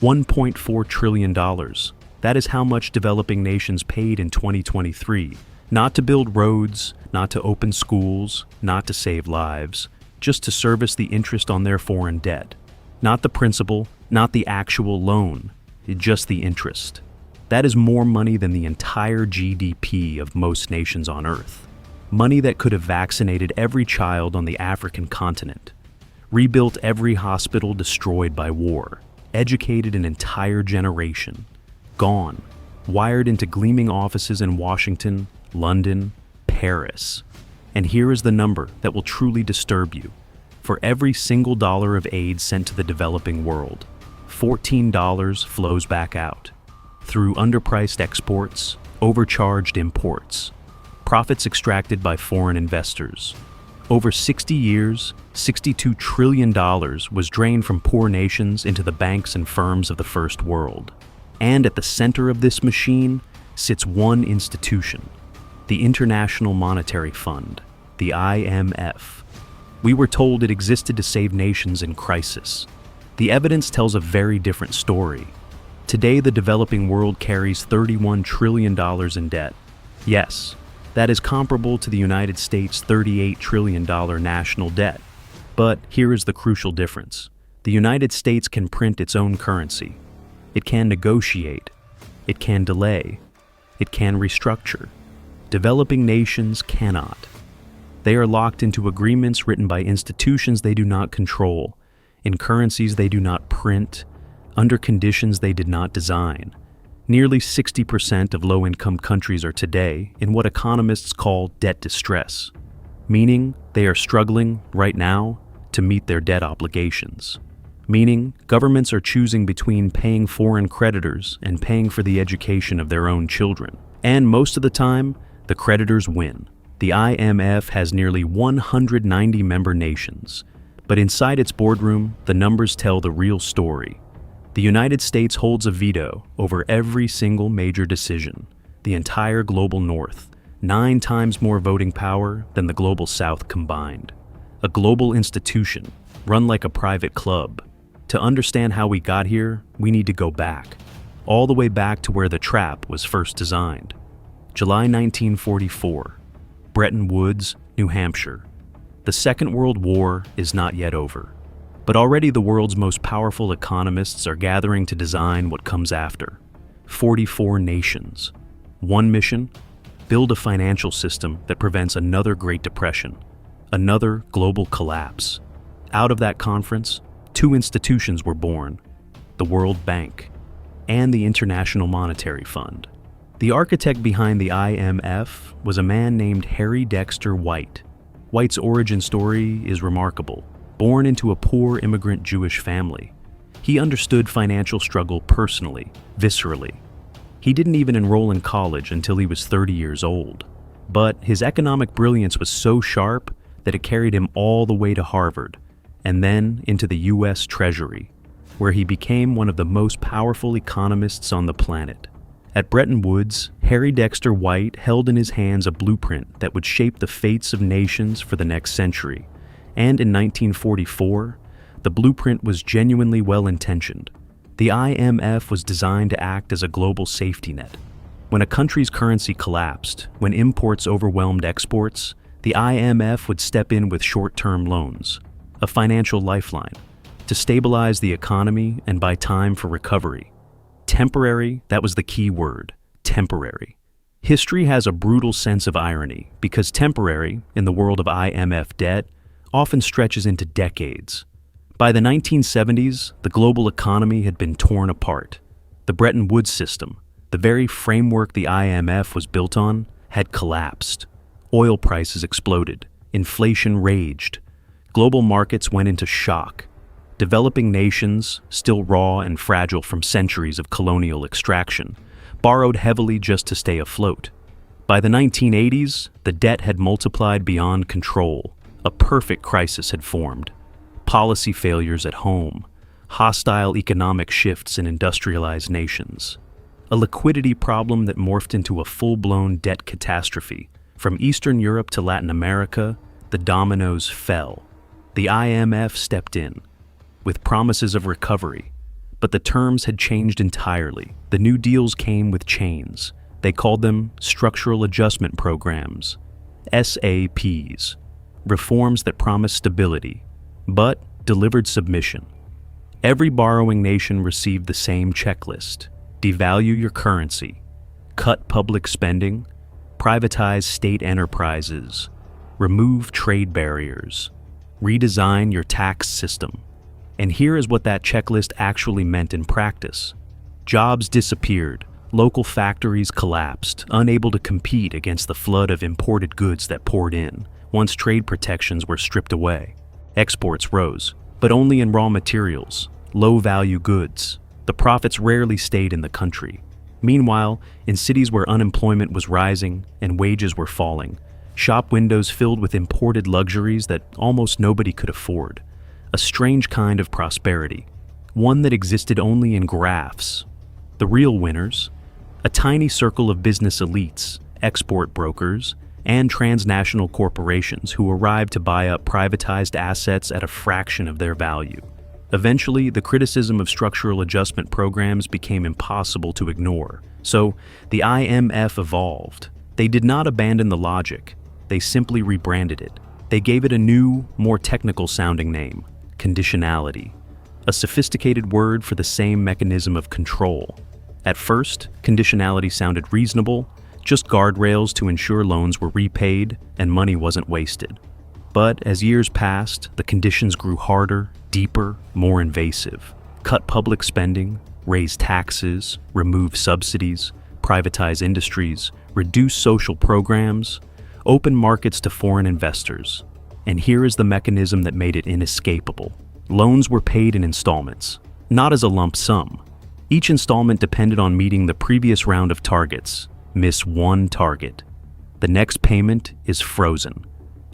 $1.4 trillion. That is how much developing nations paid in 2023. Not to build roads, not to open schools, not to save lives, just to service the interest on their foreign debt. Not the principal, not the actual loan, just the interest. That is more money than the entire GDP of most nations on Earth. Money that could have vaccinated every child on the African continent, rebuilt every hospital destroyed by war, educated an entire generation. Gone, wired into gleaming offices in Washington, London, Paris. And here is the number that will truly disturb you. For every single dollar of aid sent to the developing world, $14 flows back out through underpriced exports, overcharged imports, profits extracted by foreign investors. Over 60 years, $62 trillion was drained from poor nations into the banks and firms of the first world. And at the center of this machine sits one institution, the International Monetary Fund, the IMF. We were told it existed to save nations in crisis. The evidence tells a very different story. Today, the developing world carries $31 trillion in debt. Yes, that is comparable to the United States' $38 trillion national debt. But here is the crucial difference. The United States can print its own currency. It can negotiate. It can delay. It can restructure. Developing nations cannot. They are locked into agreements written by institutions they do not control, in currencies they do not print, under conditions they did not design. Nearly 60% of low-income countries are today in what economists call debt distress, meaning they are struggling right now to meet their debt obligations. Meaning governments are choosing between paying foreign creditors and paying for the education of their own children. And most of the time, the creditors win. The IMF has nearly 190 member nations, but inside its boardroom, the numbers tell the real story. The United States holds a veto over every single major decision. The entire global North, 9 times more voting power than the global South combined. A global institution, run like a private club. To understand how we got here, we need to go back, all the way back to where the trap was first designed. July 1944, Bretton Woods, New Hampshire. The Second World War is not yet over, but already the world's most powerful economists are gathering to design what comes after. 44 nations. One mission: build a financial system that prevents another Great Depression, another global collapse. Out of that conference, 2 institutions were born: the World Bank and the International Monetary Fund. The architect behind the IMF was a man named Harry Dexter White. White's origin story is remarkable. Born into a poor immigrant Jewish family, he understood financial struggle personally, viscerally. He didn't even enroll in college until he was 30 years old. But his economic brilliance was so sharp that it carried him all the way to Harvard, and then into the US Treasury, where he became one of the most powerful economists on the planet. At Bretton Woods, Harry Dexter White held in his hands a blueprint that would shape the fates of nations for the next century. And in 1944, the blueprint was genuinely well-intentioned. The IMF was designed to act as a global safety net. When a country's currency collapsed, when imports overwhelmed exports, the IMF would step in with short-term loans, a financial lifeline, to stabilize the economy and buy time for recovery. Temporary, that was the key word, temporary. History has a brutal sense of irony because temporary, in the world of IMF debt, often stretches into decades. By the 1970s, the global economy had been torn apart. The Bretton Woods system, the very framework the IMF was built on, had collapsed. Oil prices exploded. Inflation raged. Global markets went into shock. Developing nations, still raw and fragile from centuries of colonial extraction, borrowed heavily just to stay afloat. By the 1980s, the debt had multiplied beyond control. A perfect crisis had formed. Policy failures at home, hostile economic shifts in industrialized nations, a liquidity problem that morphed into a full-blown debt catastrophe. From Eastern Europe to Latin America, the dominoes fell. The IMF stepped in, with promises of recovery, But the terms had changed entirely. The New Deals came with chains. They called them Structural Adjustment Programs, SAPs, reforms that promised stability, but delivered submission. Every borrowing nation received the same checklist: devalue your currency, cut public spending, privatize state enterprises, remove trade barriers, redesign your tax system. And here is what that checklist actually meant in practice. Jobs disappeared, local factories collapsed, unable to compete against the flood of imported goods that poured in once trade protections were stripped away. Exports rose, but only in raw materials, low-value goods. The profits rarely stayed in the country. Meanwhile, in cities where unemployment was rising and wages were falling, shop windows filled with imported luxuries that almost nobody could afford. A strange kind of prosperity, one that existed only in graphs. The real winners, a tiny circle of business elites, export brokers, and transnational corporations who arrived to buy up privatized assets at a fraction of their value. Eventually, the criticism of structural adjustment programs became impossible to ignore, so the IMF evolved. They did not abandon the logic, they simply rebranded it. They gave it a new, more technical-sounding name: conditionality, a sophisticated word for the same mechanism of control. At first, conditionality sounded reasonable, just guardrails to ensure loans were repaid and money wasn't wasted. But as years passed, the conditions grew harder, deeper, more invasive. Cut public spending, raise taxes, remove subsidies, privatize industries, reduce social programs, open markets to foreign investors. And here is the mechanism that made it inescapable. Loans were paid in installments, not as a lump sum. Each installment depended on meeting the previous round of targets. Miss one target, the next payment is frozen.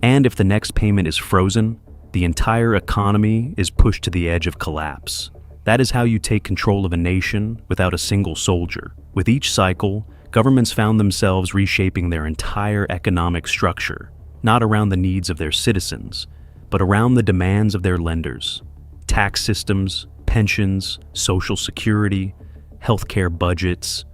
And if the next payment is frozen, the entire economy is pushed to the edge of collapse. That is how you take control of a nation without a single soldier. With each cycle, governments found themselves reshaping their entire economic structure, not around the needs of their citizens, but around the demands of their lenders. Tax systems, pensions, social security, healthcare budgets,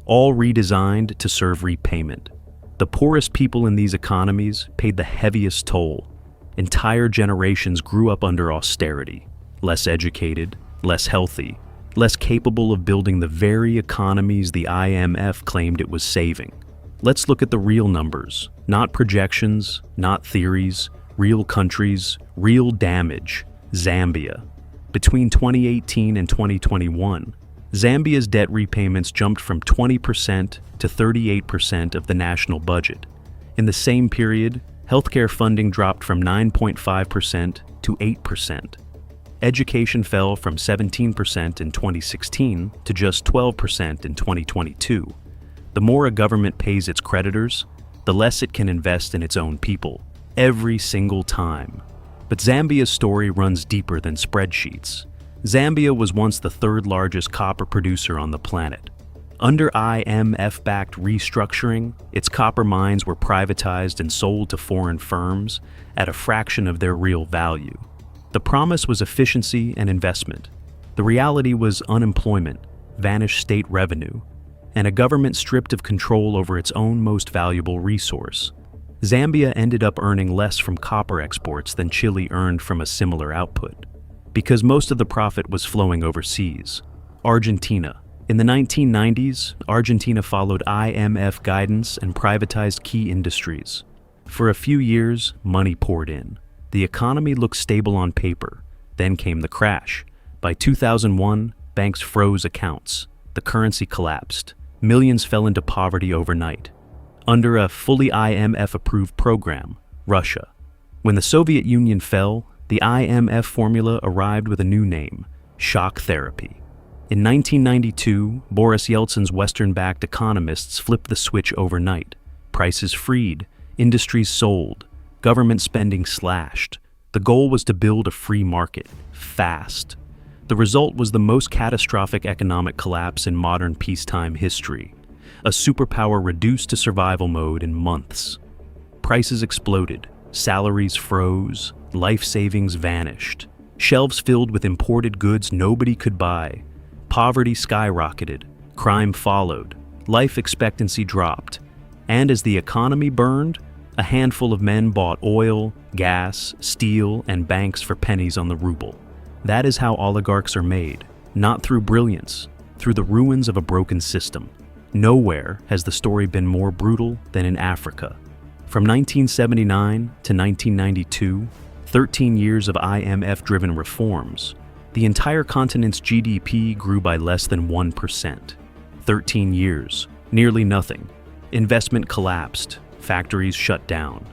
all redesigned to serve repayment. The poorest people in these economies paid the heaviest toll. Entire generations grew up under austerity, less educated, less healthy, less capable of building the very economies the IMF claimed it was saving. Let's look at the real numbers, not projections, not theories, real countries, real damage. Zambia. Between 2018 and 2021, Zambia's debt repayments jumped from 20% to 38% of the national budget. In the same period, healthcare funding dropped from 9.5% to 8%. Education fell from 17% in 2016 to just 12% in 2022. The more a government pays its creditors, the less it can invest in its own people, every single time. But Zambia's story runs deeper than spreadsheets. Zambia was once the third largest copper producer on the planet. Under IMF-backed restructuring, its copper mines were privatized and sold to foreign firms at a fraction of their real value. The promise was efficiency and investment. The reality was unemployment, vanished state revenue, and a government stripped of control over its own most valuable resource. Zambia ended up earning less from copper exports than Chile earned from a similar output, because most of the profit was flowing overseas. Argentina. In the 1990s, Argentina followed IMF guidance and privatized key industries. For a few years, money poured in. The economy looked stable on paper. Then came the crash. By 2001, banks froze accounts. The currency collapsed. Millions fell into poverty overnight. Under a fully IMF-approved program, Russia. When the Soviet Union fell, the IMF formula arrived with a new name: shock therapy. In 1992, Boris Yeltsin's Western-backed economists flipped the switch overnight. Prices freed, industries sold, government spending slashed. The goal was to build a free market, fast. The result was the most catastrophic economic collapse in modern peacetime history. A superpower reduced to survival mode in months. Prices exploded, salaries froze, life savings vanished. Shelves filled with imported goods nobody could buy. Poverty skyrocketed, crime followed, life expectancy dropped, and as the economy burned, a handful of men bought oil, gas, steel, and banks for pennies on the ruble. That is how oligarchs are made, not through brilliance, through the ruins of a broken system. Nowhere has the story been more brutal than in Africa. From 1979 to 1992, 13 years of IMF-driven reforms, the entire continent's GDP grew by less than 1%. 13 years, nearly nothing. Investment collapsed, factories shut down.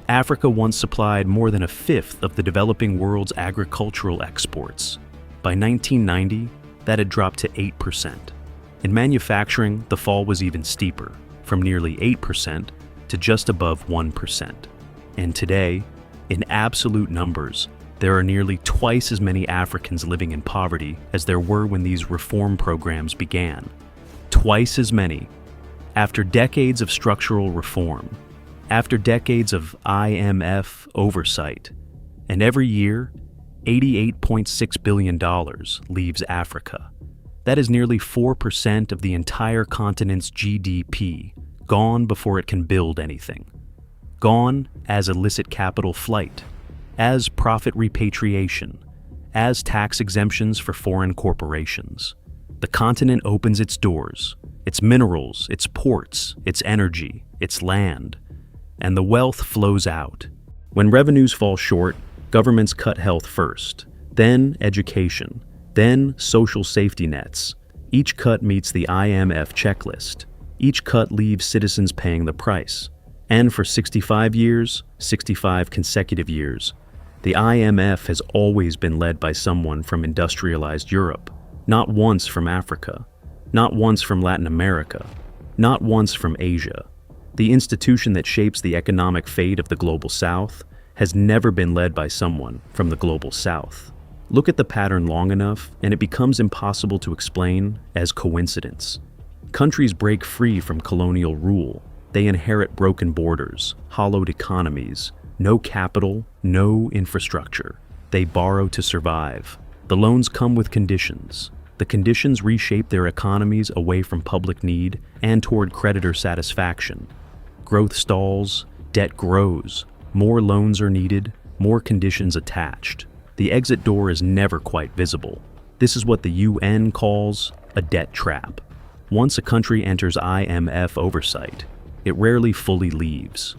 Africa once supplied more than a fifth of the developing world's agricultural exports. By 1990, that had dropped to 8%. In manufacturing, the fall was even steeper, from nearly 8% to just above 1%. And today, in absolute numbers, there are nearly twice as many Africans living in poverty as there were when these reform programs began. Twice as many. After decades of structural reform, after decades of IMF oversight, and every year, $88.6 billion leaves Africa. That is nearly 4% of the entire continent's GDP, gone before it can build anything. Gone as illicit capital flight, as profit repatriation, as tax exemptions for foreign corporations. The continent opens its doors, its minerals, its ports, its energy, its land, and the wealth flows out. When revenues fall short, governments cut health first, then education, then social safety nets. Each cut meets the IMF checklist. Each cut leaves citizens paying the price. And for 65 years, 65 consecutive years, the IMF has always been led by someone from industrialized Europe, not once from Africa, not once from Latin America, not once from Asia. The institution that shapes the economic fate of the Global South has never been led by someone from the Global South. Look at the pattern long enough, and it becomes impossible to explain as coincidence. Countries break free from colonial rule. They inherit broken borders, hollowed economies, no capital, no infrastructure. They borrow to survive. The loans come with conditions. The conditions reshape their economies away from public need and toward creditor satisfaction. Growth stalls, debt grows, more loans are needed, more conditions attached. The exit door is never quite visible. This is what the UN calls a debt trap. Once a country enters IMF oversight, it rarely fully leaves.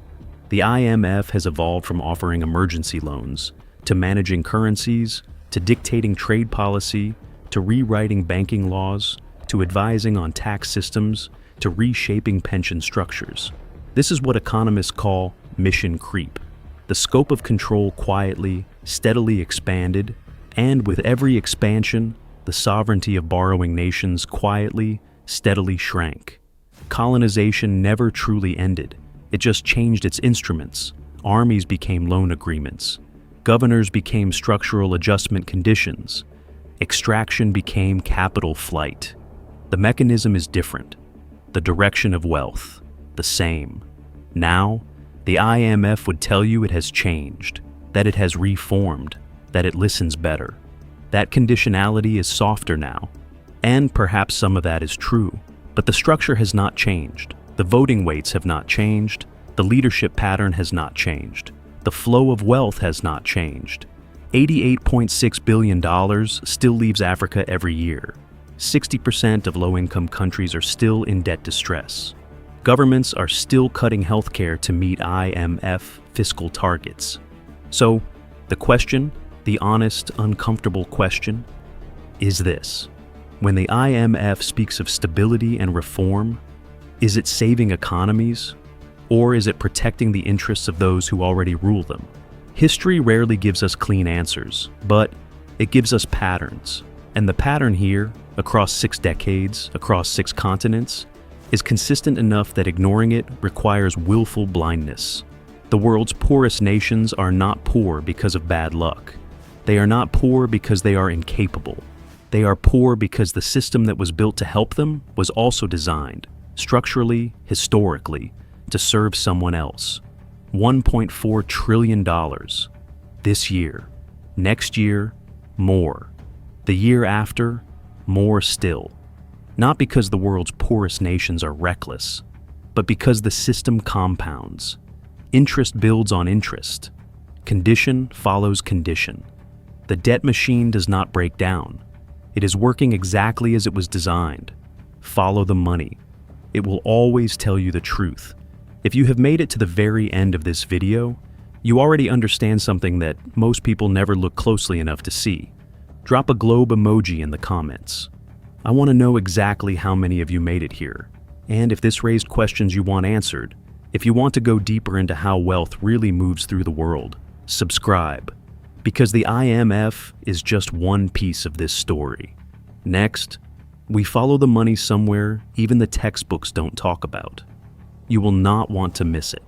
The IMF has evolved from offering emergency loans, to managing currencies, to dictating trade policy, to rewriting banking laws, to advising on tax systems, to reshaping pension structures. This is what economists call mission creep. The scope of control quietly, steadily expanded, and with every expansion, the sovereignty of borrowing nations quietly, steadily shrank. Colonization never truly ended. It just changed its instruments. Armies became loan agreements. Governors became structural adjustment conditions. Extraction became capital flight. The mechanism is different. The direction of wealth, the same. Now, the IMF would tell you it has changed, that it has reformed, that it listens better. That conditionality is softer now. And perhaps some of that is true. But the structure has not changed. The voting weights have not changed. The leadership pattern has not changed. The flow of wealth has not changed. $88.6 billion still leaves Africa every year. 60% of low-income countries are still in debt distress. Governments are still cutting healthcare to meet IMF fiscal targets. So, the question, the honest, uncomfortable question, is this. When the IMF speaks of stability and reform, is it saving economies, or is it protecting the interests of those who already rule them? History rarely gives us clean answers, but it gives us patterns. And the pattern here, across 6 decades, across 6 continents, is consistent enough that ignoring it requires willful blindness. The world's poorest nations are not poor because of bad luck. They are not poor because they are incapable. They are poor because the system that was built to help them was also designed, structurally, historically, to serve someone else. $1.4 trillion. This year. Next year, more. The year after, more still. Not because the world's poorest nations are reckless, but because the system compounds. Interest builds on interest. Condition follows condition. The debt machine does not break down. It is working exactly as it was designed. Follow the money. It will always tell you the truth. If you have made it to the very end of this video, you already understand something that most people never look closely enough to see. Drop a globe emoji in the comments. I want to know exactly how many of you made it here. And if this raised questions you want answered, if you want to go deeper into how wealth really moves through the world, subscribe. Because the IMF is just one piece of this story. Next, we follow the money somewhere even the textbooks don't talk about. You will not want to miss it.